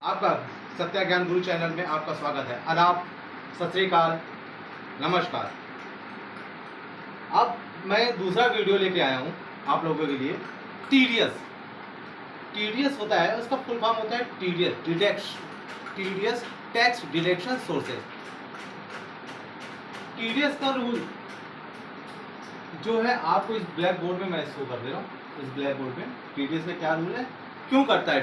आपका सत्या ज्ञान गुरु चैनल में आपका स्वागत है। आदाब, सत श्री अकाल, नमस्कार। अब मैं दूसरा वीडियो लेके आया हूँ आप लोगों के लिए। टीडीएस होता है, उसका फुल फॉर्म होता है TDS tax deduction sources. TDS का रूल जो है आपको इस ब्लैक बोर्ड में मैं शो कर दे रहा हूँ। इस ब्लैक बोर्ड में टीडीएस का क्या रूल है, क्यों करता है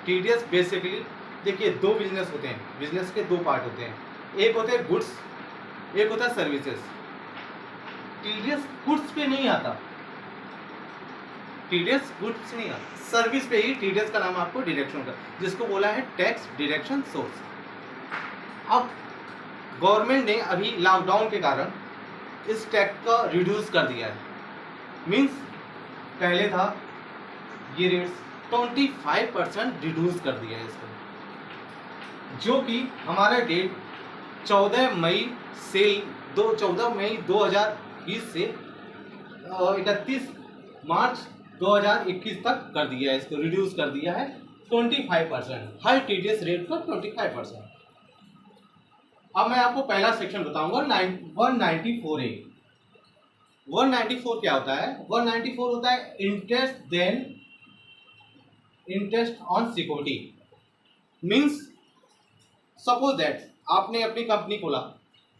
टीडीएस बेसिकली देखिए, दो बिजनेस होते हैं। बिजनेस के दो पार्ट होते हैं, एक होते हैं गुड्स, एक होता है सर्विसेज। टीडीएस गुड्स पे नहीं आता, सर्विस पे ही टीडीएस का नाम आपको डिडक्शन होगा, जिसको बोला है टैक्स डिडक्शन सोर्स। अब गवर्नमेंट ने अभी लॉकडाउन के कारण इस टैक्स का रिड्यूस कर दिया है। मीन्स पहले था ये रेट्स 25% रिड्यूस कर दिया है इसको, जो कि हमारा डेट 14 मई 2020 से 31 मार्च 2021 तक कर दिया है। इसको रिड्यूस कर दिया है 25%, हर टीडीएस रेट पर 25%। अब मैं आपको पहला सेक्शन बताऊंगा 194A। 194 क्या होता है? 194 होता है interest on security. Means suppose that आपने अपनी कंपनी खोला,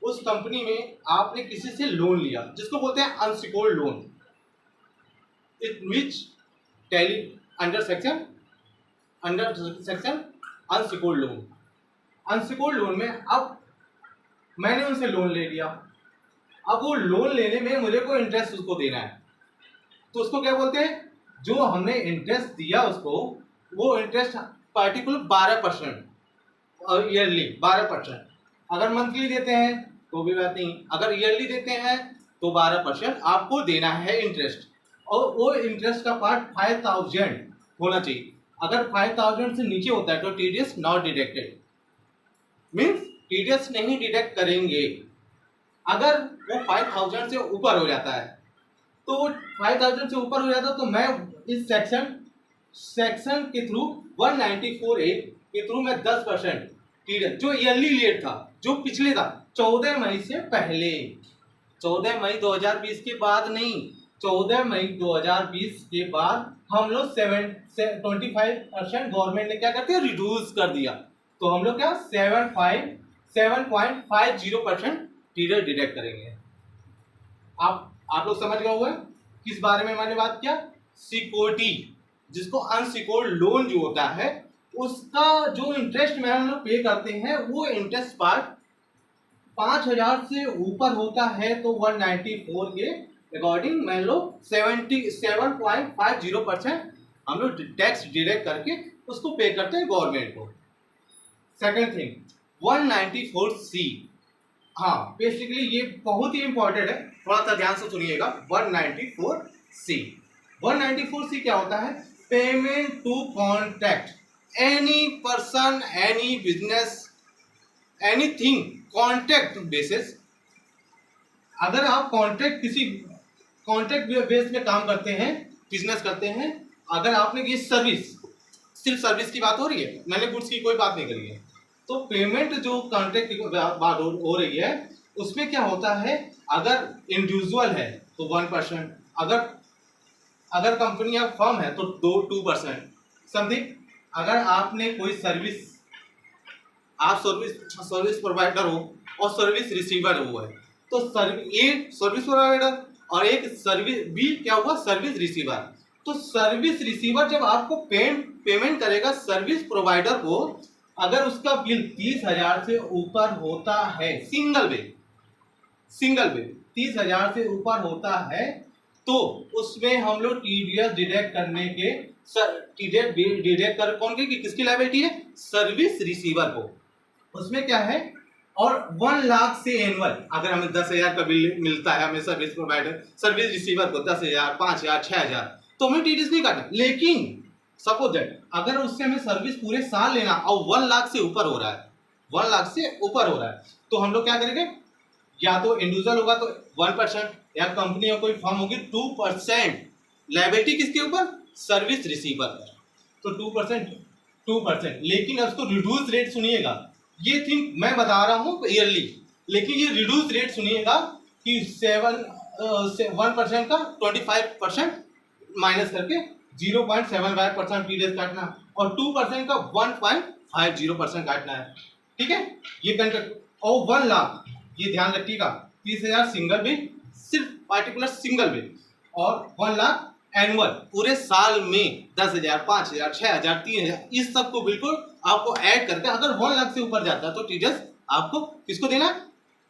उस कंपनी में आपने किसी से लोन लिया, जिसको बोलते हैं unsecured loan, it which tally under section unsecured loan. Unsecured loan में अब मैंने उनसे लोन ले लिया, अब वो लोन लेने में मुझे कोई इंटरेस्ट उसको देना है, तो उसको क्या बोलते हैं? जो हमने इंटरेस्ट दिया उसको, वो इंटरेस्ट पार्टिकुलर 12% और ईयरली 12%। अगर मंथली देते हैं तो भी बात नहीं, अगर ईयरली देते हैं तो 12% आपको देना है इंटरेस्ट। और वो इंटरेस्ट का पार्ट 5000 होना चाहिए। अगर 5000 से नीचे होता है तो TDS not deducted, means TDS नहीं डिडक्ट करेंगे। अगर वो 5000 से ऊपर हो जाता है, तो 5000 से ऊपर हो जाता है तो मैं इस सेक्शन के थ्रू 194A के थ्रू मैं 10% टीडीएस जो ईयरली रेट था, जो पिछले था 14 मई से पहले, 14 मई 2020 के बाद नहीं, 14 मई 2020 के बाद हम लोग 25% गवर्नमेंट ने क्या करते हैं, रिड्यूस कर दिया। तो हम लोग क्या 7.50% टीडीएस डिडक्ट करेंगे। आप लोग समझ गए होंगे किस बारे में मैंने बात किया? सिक्योरिटी, जिसको अनसिक्योर्ड लोन जो होता है, उसका जो इंटरेस्ट में हम लोग पे करते हैं, वो इंटरेस्ट पार्ट 5000 से ऊपर होता है तो 194 के अकॉर्डिंग मान लो 7.50% हम लोग टैक्स डिडक्ट करके उसको पे करते हैं गवर्नमेंट को। सेकेंड थिंग 194C, हाँ बेसिकली ये बहुत ही इंपॉर्टेंट है, थोड़ा सा ध्यान से सुनिएगा। 194C क्या होता है? Payment to contract any person, any business, anything contract basis. अगर आप कॉन्ट्रैक्ट बेस में काम करते हैं, बिजनेस करते हैं, अगर आपने ये सिर्फ सर्विस की बात हो रही है, मैंने गुड्स की कोई बात नहीं करी है, तो पेमेंट जो कॉन्ट्रैक्ट की बात हो रही है, उसमें क्या होता है? अगर इंडिविजुअल है तो 1%, अगर कंपनी या फर्म है तो 2% समथिंग। अगर आपने कोई सर्विस प्रोवाइडर हो और सर्विस रिसीवर हो है, तो एक सर्विस प्रोवाइडर और एक सर्विस भी क्या हुआ, सर्विस रिसीवर। तो सर्विस रिसीवर जब आपको पेमेंट करेगा सर्विस प्रोवाइडर को, अगर उसका बिल 30,000 से ऊपर होता है, सिंगल बिल 30,000 से ऊपर होता है, तो उसमें हम लोग टीडीएस डिडक्ट करने के डिडक्ट कर कौन की किसकी लायबिलिटी है? सर्विस रिसीवर को। उसमें क्या है? और 1 लाख से एनुअल अगर हमें 10,000 का बिल मिलता है, हमें सर्विस प्रोवाइडर सर्विस रिसीवर को 10,000, 5,000, 6,000, तो हमें टीडीएस नहीं काटना। लेकिन सपोज दैट अगर उससे हमें सर्विस पूरे साल लेना और 1 लाख से ऊपर हो रहा है, 1 लाख से ऊपर हो रहा है, तो हम लोग क्या करेंगे? या तो इंडिविजुअल होगा तो 1%, या कंपनी या कोई फर्म होगी 2%। लायबिलिटी किसके ऊपर? सर्विस रिसीवर पर। तो 2% 2%। लेकिन अब उसको रिड्यूस रेट सुनिएगा, ये थिंक मैं बता रहा हूँ ईयरली, लेकिन ये रिड्यूस रेट सुनिएगा कि 1% का 25% माइनस करके 0.75% टीडीएस काटना और 2% का 1.50% काटना है। ठीक है, ये कंट्रैक्ट। और 1 लाख, ये ध्यान रखिएगा, 30,000 सिंगल बिल, सिर्फ पार्टिकुलर सिंगल बिल, और 1 लाख एनुअल पूरे साल में 10,000, 5,000, 6,000, 3,000, इस सब को बिल्कुल आपको ऐड करके अगर 1 लाख से ऊपर जाता है तो टीडीएस आपको किसको देना है?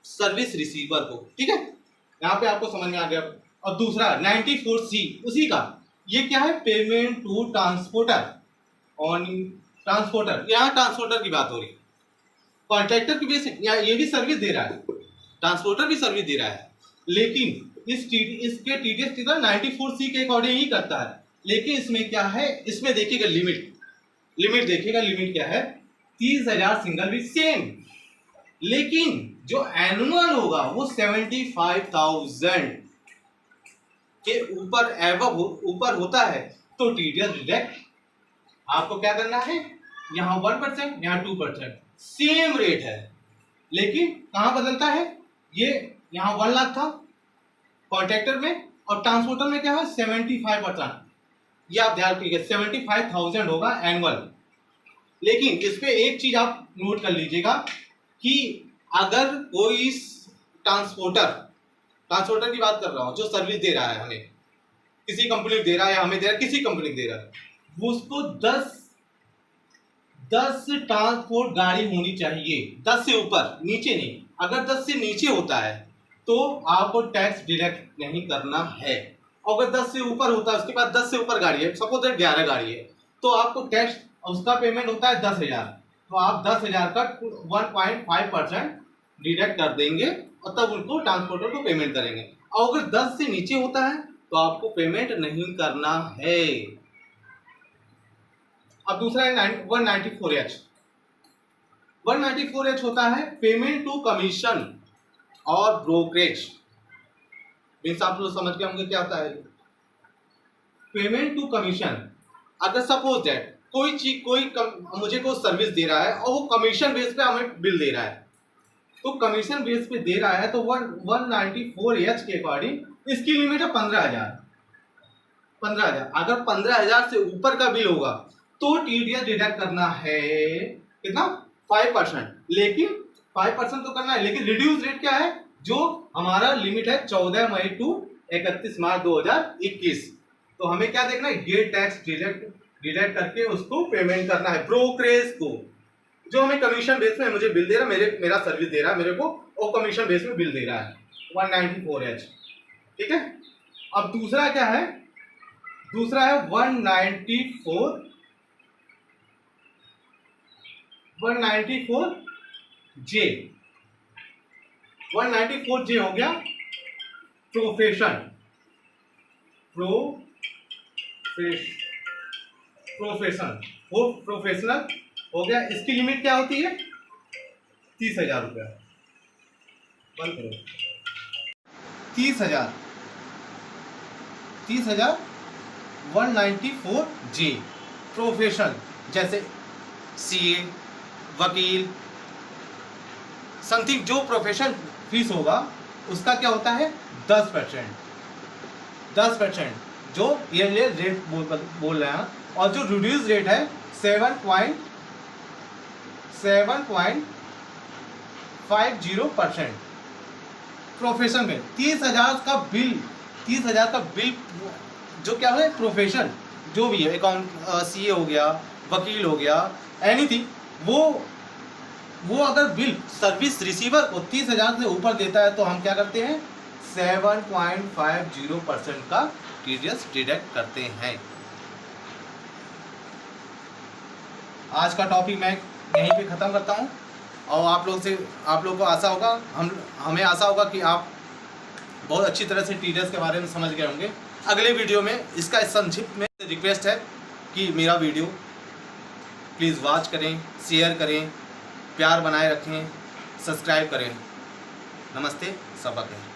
सर्विस रिसीवर को। ठीक है, यहाँ पे आपको समझ में आ गया। और दूसरा 94C उसी का, ये क्या है? Payment to transporter on transporter. यहाँ ट्रांसपोर्टर की बात हो रही है, कॉन्ट्रैक्टर की बेसिस ये भी सर्विस दे रहा है, ट्रांसपोर्टर भी सर्विस दे रहा है, लेकिन इसके टीडीएस कितना 94C के अकॉर्डिंग ही करता है। लेकिन इसमें क्या है? इसमें देखिएगा लिमिट देखिएगा, लिमिट क्या है? 30,000 सिंगल भी सेम, लेकिन जो एनुअल होगा वो 75,000 के ऊपर होता है तो टीडीएस डिडक्ट आपको क्या करना है? यहाँ 1%, यहाँ 2%, सेम रेट है, लेकिन कहाँ बदलता है? ये यहाँ 1 लाख था कॉन्ट्रैक्टर में, और ट्रांसपोर्टर में क्या है? 75%। ये आप ध्यान रखिएगा, 75,000 होगा एनुअल। लेकिन इस पे एक चीज आप नोट कर लीजिएगा कि अगर कोई ट्रांसपोर्टर की बात कर रहा हूँ जो सर्विस दे रहा है, हमें किसी कंपनी को दे रहा है या हमें दे रहा है, किसी कंपनी को दे रहा है, वो उसको 10 ट्रांसपोर्ट गाड़ी होनी चाहिए, 10 से ऊपर, नीचे नहीं। अगर 10 से नीचे होता है तो आपको टैक्स डिडक्ट नहीं करना है। अगर 10 से ऊपर होता है, उसके बाद 10 से ऊपर गाड़ी है, सपोज 11 गाड़ी है, तो आपको टैक्स, उसका पेमेंट होता है 10,000, तो आप 10,000 का 1.5% डिडक्ट कर देंगे और तब उनको ट्रांसपोर्टर को पेमेंट करेंगे। और अगर 10 से नीचे होता है तो आपको पेमेंट नहीं करना है। अब दूसरा है 194H। 194H होता है पेमेंट टू कमीशन और ब्रोकरेज। मीन्स आप लोग समझ के होंगे क्या होता है पेमेंट टू कमीशन। अगर सपोज दैट मुझे कोई सर्विस दे रहा है और वो कमीशन बेस पे हमें बिल दे रहा है, तो कमीशन बेस पे दे रहा है तो 194H के अकॉर्डिंग इसकी लिमिट है 15,000। अगर 15,000 से ऊपर का बिल होगा तो टीडीएस डिडक्ट करना है कितना? 5%। लेकिन 5% तो करना है, लेकिन रिड्यूस रेट क्या है? जो हमारा लिमिट है 14 मई टू 31 मार्च 2021। तो हमें क्या देखना है? ये टैक्स डिडक्ट करके उसको पेमेंट करना है ब्रोकरेज को, जो हमें कमीशन बेस में मुझे बिल दे रहा है, मेरा सर्विस दे रहा है मेरे को, और कमीशन बेस में बिल दे रहा है 194H। ठीक है, अब दूसरा क्या है? दूसरा है 194J। 194J हो गया प्रोफेशनल हो गया। इसकी लिमिट क्या होती है? 30,000 रुपया। बंद करो। 30,000 194J प्रोफेशनल, जैसे सीए, वकील, समथिंग जो प्रोफेशनल फीस होगा उसका क्या होता है? 10% जो ईयरली रेट बोल रहे हैं, और जो रिड्यूस रेट है 7.50% प्रोफेशन में। 30,000 का बिल जो क्या है? प्रोफेशन जो भी है, अकाउंट, सीए हो गया, वकील हो गया, एनीथिंग, वो अगर बिल सर्विस रिसीवर को 30,000 से ऊपर देता है तो हम क्या करते हैं? 7.50% का टीडीएस डिडक्ट करते हैं। आज का टॉपिक मैं यहीं पे ख़त्म करता हूँ, और आप लोग को आशा होगा, हमें आशा होगा कि आप बहुत अच्छी तरह से टीडीएस के बारे में समझ गए होंगे। अगले वीडियो में इसका संक्षिप्त में रिक्वेस्ट है कि मेरा वीडियो प्लीज़ वॉच करें, शेयर करें, प्यार बनाए रखें, सब्सक्राइब करें। नमस्ते, सबक है।